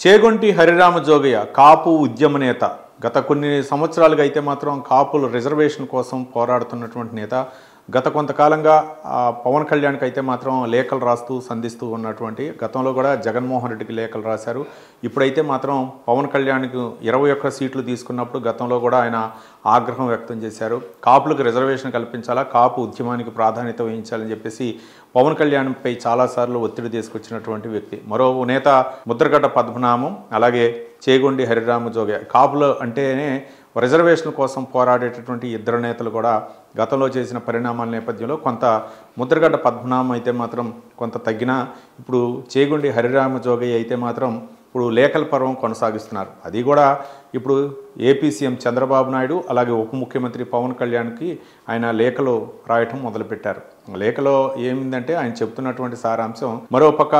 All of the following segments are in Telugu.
చేగొంటి హరిరామ జోగయ్య కాపు ఉద్యమ నేత. గత కొన్ని సంవత్సరాలుగా అయితే మాత్రం కాపుల రిజర్వేషన్ కోసం పోరాడుతున్నటువంటి నేత. గత కొంతకాలంగా పవన్ కళ్యాణ్కి అయితే మాత్రం లేఖలు రాస్తూ సంధిస్తూ ఉన్నటువంటి, గతంలో కూడా జగన్మోహన్ రెడ్డికి లేఖలు రాశారు. ఇప్పుడైతే మాత్రం పవన్ కళ్యాణ్కి 21 సీట్లు తీసుకున్నప్పుడు గతంలో కూడా ఆయన ఆగ్రహం వ్యక్తం చేశారు. కాపులకు రిజర్వేషన్ కల్పించాలా, కాపు ఉద్యమానికి ప్రాధాన్యత వహించాలని చెప్పేసి పవన్ కళ్యాణ్పై చాలాసార్లు ఒత్తిడి తీసుకొచ్చినటువంటి వ్యక్తి. మరో నేత ముద్రగడ్డ పద్మనాభం, అలాగే చేగొండి హరిరామ జోగయ్య. కాపులు అంటేనే రిజర్వేషన్ కోసం పోరాడేటటువంటి ఇద్దరు నేతలు కూడా గతంలో చేసిన పరిణామాల నేపథ్యంలో కొంత ముద్రగడ్డ పద్మనాభం అయితే మాత్రం కొంత తగ్గినా, ఇప్పుడు చేగొండి హరిరామ జోగయ్య అయితే మాత్రం ఇప్పుడు లేఖల పర్వం కొనసాగిస్తున్నారు. అది కూడా ఇప్పుడు ఏపీ సీఎం చంద్రబాబు నాయుడు, అలాగే ఉప ముఖ్యమంత్రి పవన్ కళ్యాణ్కి ఆయన లేఖలు రాయటం మొదలుపెట్టారు. లేఖలో ఏమిందంటే ఆయన చెప్తున్నటువంటి సారాంశం, మరోపక్క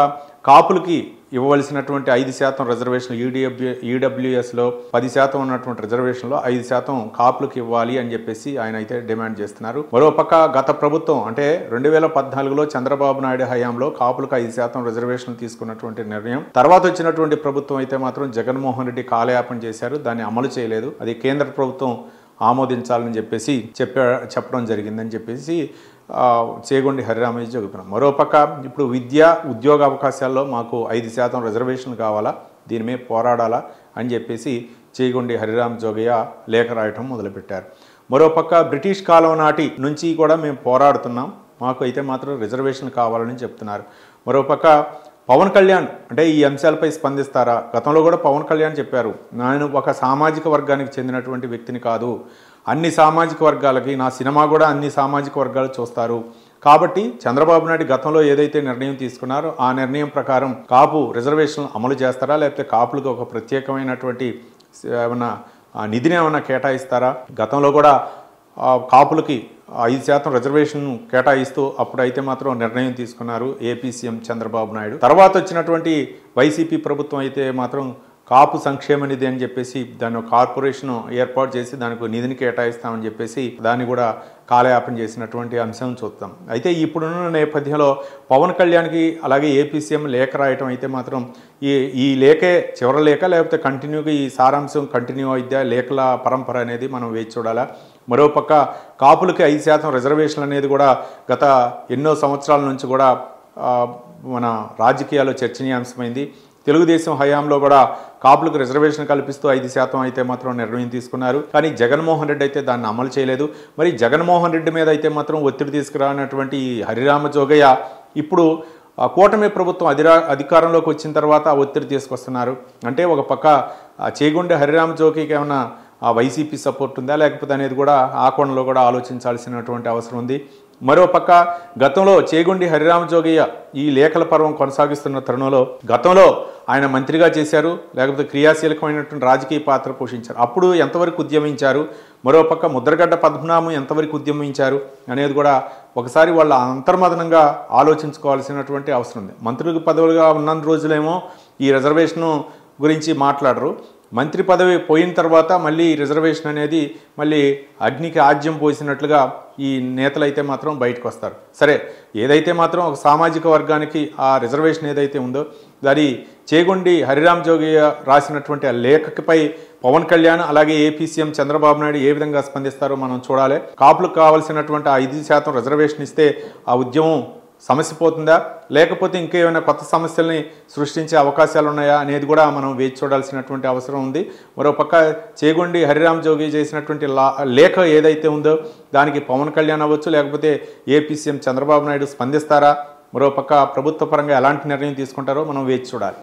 కాపులకి ఇవ్వవలసినటువంటి 5% రిజర్వేషన్లు ఈడబ్ల్యూఎస్లో 10% ఉన్నటువంటి రిజర్వేషన్లో 5% కాపులకు ఇవ్వాలి అని చెప్పేసి ఆయన అయితే డిమాండ్ చేస్తున్నారు. మరోపక్క గత ప్రభుత్వం అంటే 2014లో చంద్రబాబు నాయుడు హయాంలో కాపులకు 5% రిజర్వేషన్లు తీసుకున్నటువంటి నిర్ణయం, తర్వాత వచ్చినటువంటి ప్రభుత్వం అయితే మాత్రం జగన్మోహన్ రెడ్డి కాలయాపన చేశారు, దాన్ని అమలు చేయలేదు. అది కేంద్ర ప్రభుత్వం ఆమోదించాలని చెప్పేసి చెప్పడం జరిగిందని చెప్పేసి చేగొండి హరిరామయ్య చెబుతున్నాం. మరోపక్క ఇప్పుడు విద్య ఉద్యోగ అవకాశాల్లో మాకు 5% రిజర్వేషన్లు కావాలా, దీని మీద పోరాడాలా అని చెప్పేసి చేగొండి హరిరామ జోగయ్య లేఖ రాయటం మొదలుపెట్టారు. మరోపక్క బ్రిటిష్ కాలం నాటి నుంచి కూడా మేము పోరాడుతున్నాం, మాకు అయితే మాత్రం రిజర్వేషన్ కావాలని చెప్తున్నారు. మరోపక్క పవన్ కళ్యాణ్ అంటే ఈ అంశాలపై స్పందిస్తారా? గతంలో కూడా పవన్ కళ్యాణ్ చెప్పారు, నేను ఒక సామాజిక వర్గానికి చెందినటువంటి వ్యక్తిని కాదు, అన్ని సామాజిక వర్గాలకి, నా సినిమా కూడా అన్ని సామాజిక వర్గాలు చూస్తారు, కాబట్టి చంద్రబాబు నాయుడు గతంలో ఏదైతే నిర్ణయం తీసుకున్నారో ఆ నిర్ణయం ప్రకారం కాపు రిజర్వేషన్ అమలు చేస్తారా, లేకపోతే కాపులకు ఒక ప్రత్యేకమైనటువంటి ఏమన్నా నిధిని ఏమన్నా కేటాయిస్తారా? గతంలో కూడా కాపులకి 5% రిజర్వేషన్ కేటాయిస్తూ అప్పుడైతే మాత్రం నిర్ణయం తీసుకున్నారు ఏపీ సీఎం చంద్రబాబు నాయుడు. తర్వాత వచ్చినటువంటి వైసీపీ ప్రభుత్వం అయితే మాత్రం కాపు సంక్షేమ నిధి అని చెప్పేసి దాన్ని కార్పొరేషన్ ఏర్పాటు చేసి దానికి నిధిని కేటాయిస్తామని చెప్పేసి దాన్ని కూడా కాలయాపన చేసినటువంటి అంశం చూస్తాం. అయితే ఇప్పుడున్న నేపథ్యంలో పవన్ కళ్యాణ్కి అలాగే ఏపీ సీఎం లేఖ రాయటం అయితే మాత్రం ఈ లేఖే చివరి లేఖ, లేకపోతే కంటిన్యూగా ఈ సారాంశం కంటిన్యూ అయితే లేఖల పరంపర అనేది మనం వేచి చూడాలా. మరోపక్క కాపులకి 5% రిజర్వేషన్ అనేది కూడా గత ఎన్నో సంవత్సరాల నుంచి కూడా మన రాజకీయాల్లో చర్చనీయాంశమైంది. తెలుగుదేశం హయాంలో కూడా కాపులకు రిజర్వేషన్ కల్పిస్తూ 5% అయితే మాత్రం నిర్ణయం తీసుకున్నారు, కానీ జగన్మోహన్ రెడ్డి అయితే దాన్ని అమలు చేయలేదు. మరి జగన్మోహన్ రెడ్డి మీద అయితే మాత్రం ఒత్తిడి తీసుకురానటువంటి హరిరామ జోగయ్య ఇప్పుడు కూటమి ప్రభుత్వం అధికారంలోకి వచ్చిన తర్వాత ఒత్తిడి తీసుకొస్తున్నారు. అంటే ఒక పక్క చేగొండి హరిరామ జోగయ్యకి ఏమన్నా వైసీపీ సపోర్ట్ ఉందా లేకపోతే అనేది కూడా ఆ కోణంలో కూడా ఆలోచించాల్సినటువంటి అవసరం ఉంది. మరోపక్క గతంలో చేగొండి హరిరామ జోగయ్య ఈ లేఖల పర్వం కొనసాగిస్తున్న తరుణంలో గతంలో ఆయన మంత్రిగా చేశారు, లేకపోతే క్రియాశీలకమైనటువంటి రాజకీయ పాత్ర పోషించారు, అప్పుడు ఎంతవరకు ఉద్యమించారు, మరోపక్క ముద్రగడ్డ పద్మనాభం ఎంతవరకు ఉద్యమించారు అనేది కూడా ఒకసారి వాళ్ళ అంతర్మదనంగా ఆలోచించుకోవాల్సినటువంటి అవసరం ఉంది. మంత్రులకు పదవులుగా ఉన్న రోజులేమో ఈ రిజర్వేషన్ గురించి మాట్లాడరు, మంత్రి పదవి పోయిన తర్వాత మళ్ళీ రిజర్వేషన్ అనేది మళ్ళీ అగ్నికి ఆజ్యం పోసినట్లుగా ఈ నేతలు అయితే మాత్రం బయటకు వస్తారు. సరే, ఏదైతే మాత్రం ఒక సామాజిక వర్గానికి ఆ రిజర్వేషన్ ఏదైతే ఉందో దాని చేగొండి హరిరామ జోగయ్య రాసినటువంటి ఆ లేఖపై పవన్ కళ్యాణ్ అలాగే ఏపీ సీఎం చంద్రబాబు నాయుడు ఏ విధంగా స్పందిస్తారో మనం చూడాలి. కాపులకు కావాల్సినటువంటి 5% రిజర్వేషన్ ఇస్తే ఆ ఉద్యమం సమస్య పోతుందా, లేకపోతే ఇంకేమైనా కొత్త సమస్యల్ని సృష్టించే అవకాశాలు ఉన్నాయా అనేది కూడా మనం వేచి చూడాల్సినటువంటి అవసరం ఉంది. మరోపక్క చేగొండి హరిరామ జోగయ్య చేసినటువంటి లేఖ ఏదైతే ఉందో దానికి పవన్ కళ్యాణ్ అవ్వచ్చు, లేకపోతే ఏపీ సీఎం చంద్రబాబు నాయుడు స్పందిస్తారా, మరోపక్క ప్రభుత్వ పరంగా ఎలాంటి నిర్ణయం తీసుకుంటారో మనం వేచి చూడాలి.